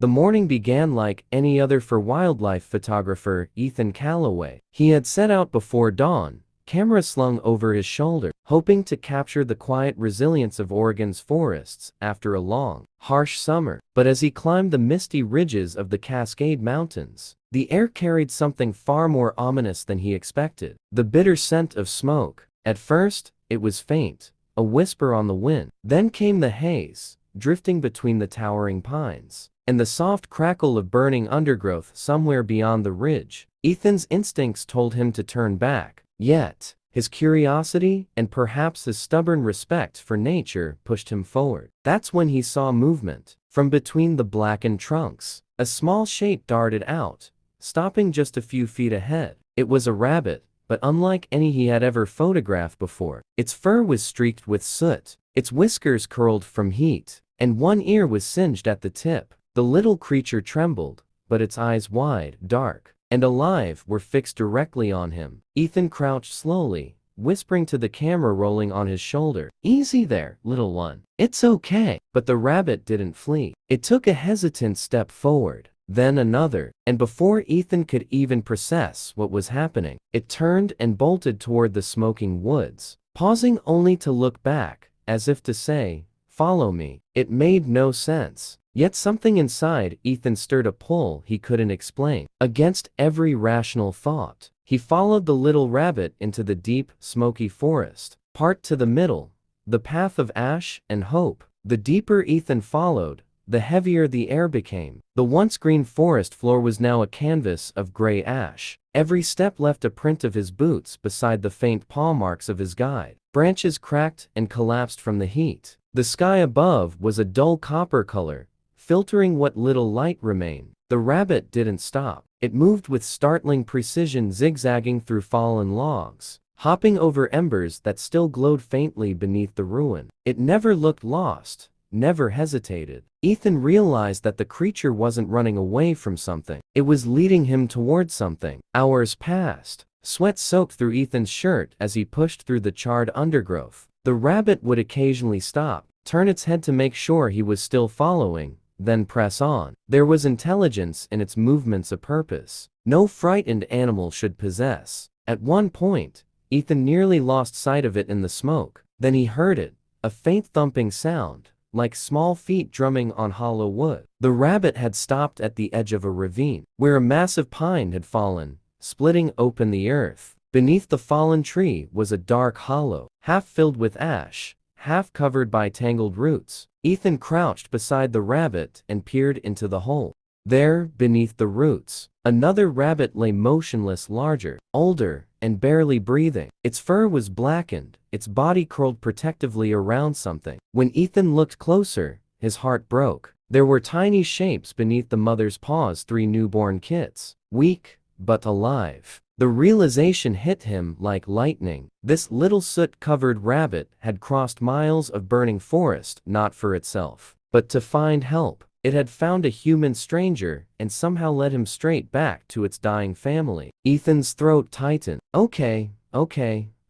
The morning began like any other for wildlife photographer Ethan Calloway. He had set out before dawn, camera slung over his shoulder, hoping to capture the quiet resilience of Oregon's forests after a long, harsh summer. But as he climbed the misty ridges of the Cascade Mountains, the air carried something far more ominous than he expected. The bitter scent of smoke. At first, it was faint, a whisper on the wind. Then came the haze, drifting between the towering pines, and the soft crackle of burning undergrowth somewhere beyond the ridge. Ethan's instincts told him to turn back, yet his curiosity and perhaps his stubborn respect for nature pushed him forward. That's when he saw movement. From between the blackened trunks, a small shape darted out, stopping just a few feet ahead. It was a rabbit, but unlike any he had ever photographed before. Its fur was streaked with soot, its whiskers curled from heat, and one ear was singed at the tip. The little creature trembled, but its eyes, wide, dark, and alive, were fixed directly on him. Ethan crouched slowly, whispering to the camera rolling on his shoulder, "Easy there, little one. It's okay." But the rabbit didn't flee. It took a hesitant step forward, then another, and before Ethan could even process what was happening, it turned and bolted toward the smoking woods, pausing only to look back, as if to say, "Follow me." It made no sense. Yet something inside Ethan stirred a pull he couldn't explain. Against every rational thought, he followed the little rabbit into the deep, smoky forest. Part to the middle, the path of ash and hope. The deeper Ethan followed, the heavier the air became. The once green forest floor was now a canvas of gray ash. Every step left a print of his boots beside the faint paw marks of his guide. Branches cracked and collapsed from the heat. The sky above was a dull copper color, filtering what little light remained. The rabbit didn't stop. It moved with startling precision, zigzagging through fallen logs, hopping over embers that still glowed faintly beneath the ruin. It never looked lost, never hesitated. Ethan realized that the creature wasn't running away from something. It was leading him toward something. Hours passed. Sweat soaked through Ethan's shirt as he pushed through the charred undergrowth. The rabbit would occasionally stop, turn its head to make sure he was still following, then press on. There was intelligence in its movements, a purpose no frightened animal should possess. At one point, Ethan nearly lost sight of it in the smoke. Then he heard it, a faint thumping sound, like small feet drumming on hollow wood. The rabbit had stopped at the edge of a ravine, where a massive pine had fallen, splitting open the earth. Beneath the fallen tree was a dark hollow, half filled with ash, half covered by tangled roots. Ethan crouched beside the rabbit and peered into the hole. There, beneath the roots, another rabbit lay motionless, larger, older, and barely breathing. Its fur was blackened, its body curled protectively around something. When Ethan looked closer, his heart broke. There were tiny shapes beneath the mother's paws, 3 newborn kits, weak, but alive. The realization hit him like lightning. This little soot-covered rabbit had crossed miles of burning forest, not for itself, but to find help. It had found a human stranger and somehow led him straight back to its dying family. Ethan's throat tightened. Okay,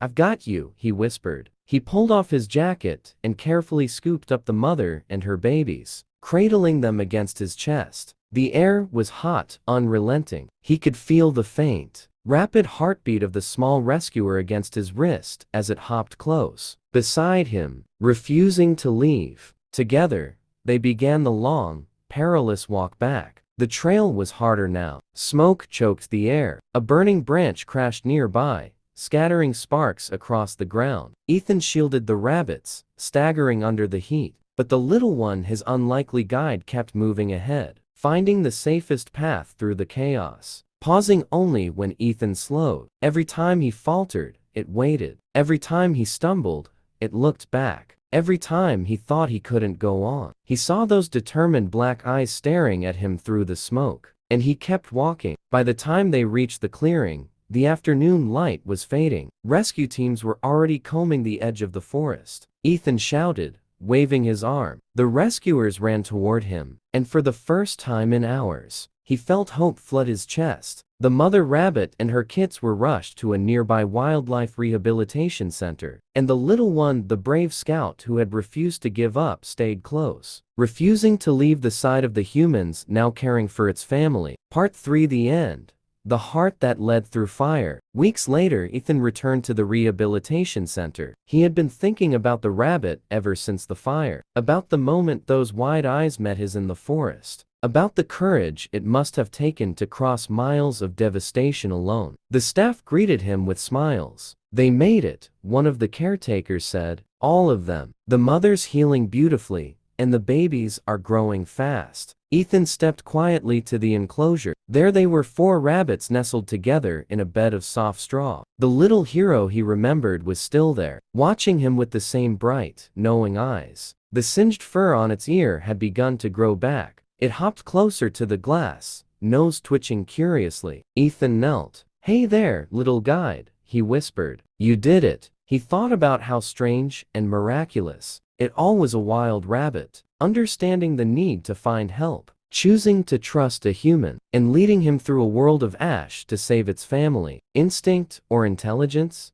I've got you," he whispered. He pulled off his jacket and carefully scooped up the mother and her babies, cradling them against his chest. The air was hot, unrelenting. He could feel the faint, rapid heartbeat of the small rescuer against his wrist as it hopped close beside him, refusing to leave. Together, they began the long, perilous walk back. The trail was harder now. Smoke choked the air. A burning branch crashed nearby, scattering sparks across the ground. Ethan shielded the rabbits, staggering under the heat. But the little one, his unlikely guide, kept moving ahead, finding the safest path through the chaos, pausing only when Ethan slowed. Every time he faltered, it waited. Every time he stumbled, it looked back. Every time he thought he couldn't go on, he saw those determined black eyes staring at him through the smoke. And he kept walking. By the time they reached the clearing, the afternoon light was fading. Rescue teams were already combing the edge of the forest. Ethan shouted, waving his arm. The rescuers ran toward him, and for the first time in hours, He felt hope flood his chest. The mother rabbit and her kits were rushed to a nearby wildlife rehabilitation center, and the little one, the brave scout who had refused to give up, stayed close, refusing to leave the side of the humans, now caring for its family. Part 3: The End. The Heart That Led Through Fire. Weeks later, Ethan returned to the rehabilitation center. He had been thinking about the rabbit ever since the fire, about the moment those wide eyes met his in the forest, about the courage it must have taken to cross miles of devastation alone. The staff greeted him with smiles. "They made it," one of the caretakers said. "All of them. The mother's healing beautifully, and the babies are growing fast." Ethan stepped quietly to the enclosure. There they were, 4 rabbits nestled together in a bed of soft straw. The little hero he remembered was still there, watching him with the same bright, knowing eyes. The singed fur on its ear had begun to grow back. It hopped closer to the glass, nose twitching curiously. Ethan knelt. "Hey there, little guide," he whispered. "You did it." He thought about how strange and miraculous it all was. A wild rabbit, understanding the need to find help, choosing to trust a human, and leading him through a world of ash to save its family. Instinct or intelligence?